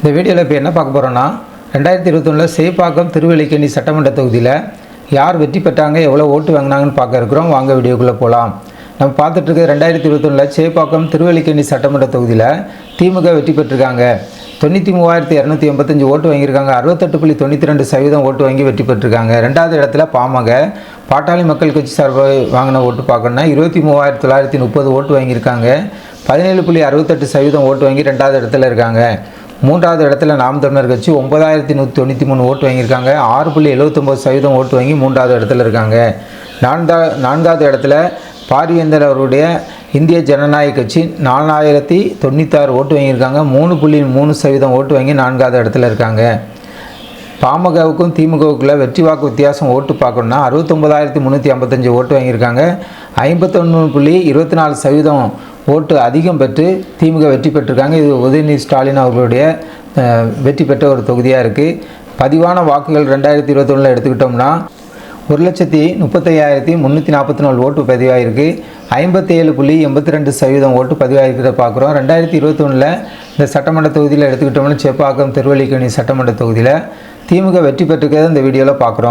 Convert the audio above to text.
இந்த வீடியோவில் இப்போ என்ன பார்க்க போகிறோன்னா 2021 சேப்பாக்கம் திருவல்லிக்கேணி சட்டமன்ற தொகுதியில் யார் வெற்றி பெற்றாங்க, எவ்வளோ ஓட்டு வாங்கினாங்கன்னு பார்க்க இருக்கிறோம். வாங்க வீடியோக்குள்ளே போகலாம். நம்ம பார்த்துட்ருக்க 2021 சேப்பாக்கம் திருவல்லிக்கேணி சட்டமன்ற தொகுதியில் திமுக வெற்றி பெற்றிருக்காங்க. 93,285 ஓட்டு வாங்கியிருக்காங்க. 68.92% ஓட்டு வாங்கி வெற்றி பெற்றிருக்காங்க. ரெண்டாவது இடத்துல பாட்டாளி மக்கள் கட்சி சார்பாக வாங்கின ஓட்டு பார்க்கணுன்னா 23,930 ஓட்டு வாங்கியிருக்காங்க. 17.68% ஓட்டு வாங்கி ரெண்டாவது இடத்துல இருக்காங்க. மூன்றாவது இடத்துல நாம் தமிழர் கட்சி 9,193 ஓட்டு வாங்கியிருக்காங்க. 6.79% ஓட்டு வாங்கி மூன்றாவது இடத்துல இருக்காங்க. நான்காவது இடத்துல பாரிவேந்தர் அவருடைய இந்திய ஜனநாயக கட்சி 4,096 ஓட்டு வாங்கியிருக்காங்க. 3.3% ஓட்டு வாங்கி நான்காவது இடத்துல இருக்காங்க. பாமகவுக்கும் திமுகவுக்குள்ள வெற்றி வாக்கு வித்தியாசம் ஓட்டு பார்க்கணுன்னா 69,355 ஓட்டு வாங்கியிருக்காங்க. 51.24% ஓட்டு அதிகம் பெற்று திமுக வெற்றி பெற்றிருக்காங்க. இது உதயநிதி ஸ்டாலின் அவர்களுடைய வெற்றி பெற்ற ஒரு தொகுதியாக இருக்குது. பதிவான வாக்குகள் 2021 எடுத்துக்கிட்டோம்னா 1,35,344 ஓட்டு பதிவாயிருக்கு. 57.82% ஓட்டு பதிவாயிருக்கிறத பார்க்குறோம். 2021 இந்த சட்டமன்ற தொகுதியில் எடுத்துக்கிட்டோம்னா சேப்பாக்கம் திருவல்லிக்கேணி சட்டமன்ற தொகுதியில் திமுக வெற்றி பெற்றிருக்கிறத இந்த வீடியோவில் பார்க்குறோம்.